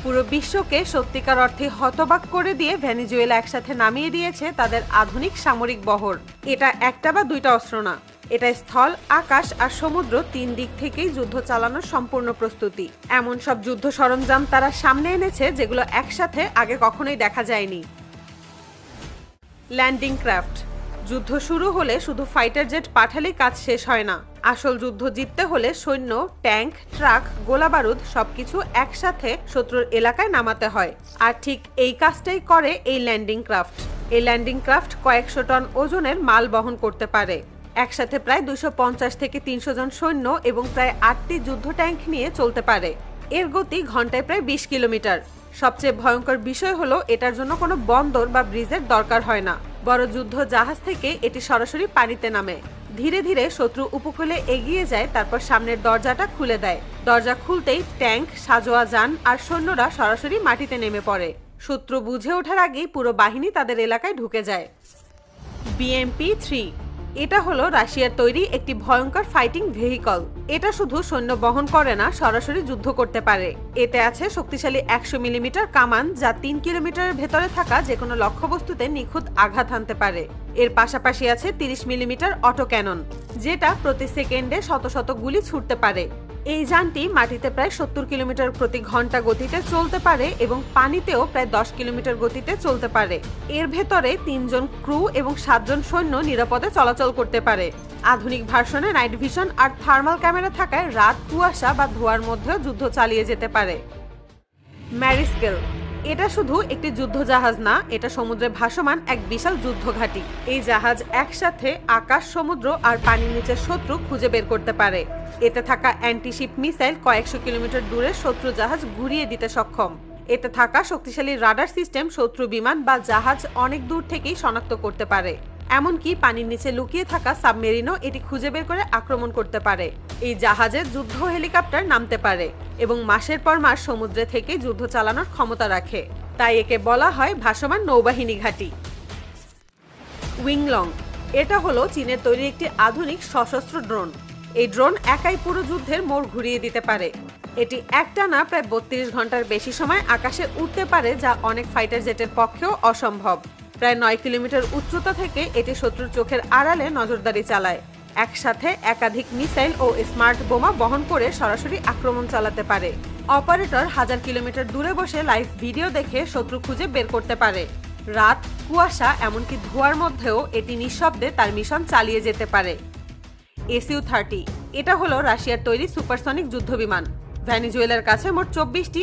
পুরো বিশ্বকে সত্যিকার অর্থে হতবাক করে দিয়ে ভেনেজুয়েলা একসাথে নামিয়ে দিয়েছে তাদের আধুনিক সামরিক বহর। এটা একটা বা দুইটা অস্ত্র না, এটা স্থল, আকাশ আর সমুদ্র, 3 দিক থেকেই যুদ্ধ চালানোর সম্পূর্ণ প্রস্তুতি। এমন সব যুদ্ধ সরঞ্জাম তারা সামনে এনেছে যেগুলো একসাথে আগে কখনোই দেখা যায়নি। Landing craft. যুদ্ধ শুরু হলে শুধু ফাইটার জেট পাঠালেই কাজ শেষ হয় না। আসল যুদ্ধ জিততে হলে সৈন্য, ট্যাঙ্ক, ট্রাক, গোলাবারুদ সবকিছু একসাথে শত্রুর এলাকায় নামাতে হয়। আর ঠিক এই কাজটাই করে এই ল্যান্ডিং ক্রাফট। এই ল্যান্ডিং ক্রাফট কয়েকশো টন ওজনের মাল বহন করতে পারে। একসাথে প্রায় 250 থেকে 300 জন সৈন্য এবং প্রায় 8টি যুদ্ধ ট্যাঙ্ক নিয়ে চলতে পারে। এর গতি ঘন্টায় প্রায় 20 কিলোমিটার। সবচেয়ে ভয়ঙ্কর বিষয় হলো এটার জন্য কোনো বন্দর বা ব্রিজের দরকার হয় না। বড় যুদ্ধ জাহাজ থেকে এটি সরাসরি পানিতে নামে। ধীরে ধীরে শত্রু উপকূলে এগিয়ে যায়, তারপর সামনের দরজাটা খুলে দেয়। দরজা খুলতেই ট্যাঙ্ক, সাজোয়া যান আর সৈন্যরা সরাসরি মাটিতে নেমে পড়ে। শত্রু বুঝে ওঠার আগেই পুরো বাহিনী তাদের এলাকায় ঢুকে যায়। BMP-3 এটা হলো রাশিয়ার তৈরি একটি ভয়ঙ্কর ফাইটিং ভেহিকল। এটা শুধু সৈন্য বহন করে না, সরাসরি যুদ্ধ করতে পারে। এতে আছে শক্তিশালী 100 মিলিমিটার কামান, যা 3 কিলোমিটারের ভেতরে থাকা যে কোনো লক্ষ্যবস্তুতে নিখুঁত আঘাত হানতে পারে। এর পাশাপাশি আছে 30 মিলিমিটার অটো ক্যানন, যেটা প্রতি সেকেন্ডে শত শত গুলি ছুটতে পারে। এই যানটি মাটিতে প্রায় 70 কিলোমিটার প্রতি ঘন্টা গতিতে চলতে পারে এবং পানিতেও প্রায় 10 কিলোমিটার গতিতে চলতে পারে। এর ভেতরে 3 জন ক্রু এবং 7 জন সৈন্য নিরাপদে চলাচল করতে পারে। আধুনিক ভার্সনে নাইট ভিশন আর থার্মাল ক্যামেরা থাকায় রাত, কুয়াশা বা ধোঁয়ার মধ্যেও যুদ্ধ চালিয়ে যেতে পারে। ম্যারিস্কেল এটা শুধু একটি যুদ্ধ জাহাজ না, এটা সমুদ্রে ভাসমান এক বিশাল যুদ্ধ ঘাঁটি। এই জাহাজ একসাথে আকাশ, সমুদ্র আর পানির নিচের শত্রু খুঁজে বের করতে পারে। এতে থাকা অ্যান্টিশিপ মিসাইল কয়েকশো কিলোমিটার দূরের শত্রু জাহাজ ঘুরিয়ে দিতে সক্ষম। এতে থাকা শক্তিশালী রাডার সিস্টেম শত্রু বিমান বা জাহাজ অনেক দূর থেকেই শনাক্ত করতে পারে। এমনকি পানির নিচে লুকিয়ে থাকা সাবমেরিনও এটি খুঁজে বের করে আক্রমণ করতে পারে। এই জাহাজে যুদ্ধ হেলিকপ্টার নামতে পারে এবং মাসের পর মাস সমুদ্রে থেকে যুদ্ধ চালানোর ক্ষমতা রাখে। তাই একে বলা হয় ভাসমান নৌবাহিনী ঘাঁটি। উইংলং এটা হলো চীনের তৈরি একটি আধুনিক সশস্ত্র ড্রোন। এই ড্রোন একাই পুরো যুদ্ধের মোড় ঘুরিয়ে দিতে পারে। এটি একটানা প্রায় 32 ঘন্টার বেশি সময় আকাশে উড়তে পারে, যা অনেক ফাইটার জেটের পক্ষেও অসম্ভব। প্রায় 9 কিলোমিটার উচ্চতা থেকে এটি শত্রুর চোখের আড়ালে নজরদারি চালায়। একসাথে একাধিক মিসাইল ও স্মার্ট বোমা বহন করে সরাসরি আক্রমণ চালাতে পারে। অপারেটর 1000 কিলোমিটার দূরে বসে লাইভ ভিডিও দেখে শত্রু খুঁজে বের করতে পারে। রাত, কুয়াশা এমনকি ধোঁয়ার মধ্যেও এটি নিঃশব্দে তার মিশন চালিয়ে যেতে পারে। SU-30 এটা হলো রাশিয়ার তৈরি সুপারসনিক যুদ্ধবিমান। ভেনেজুয়েলার কাছে মোট 24টি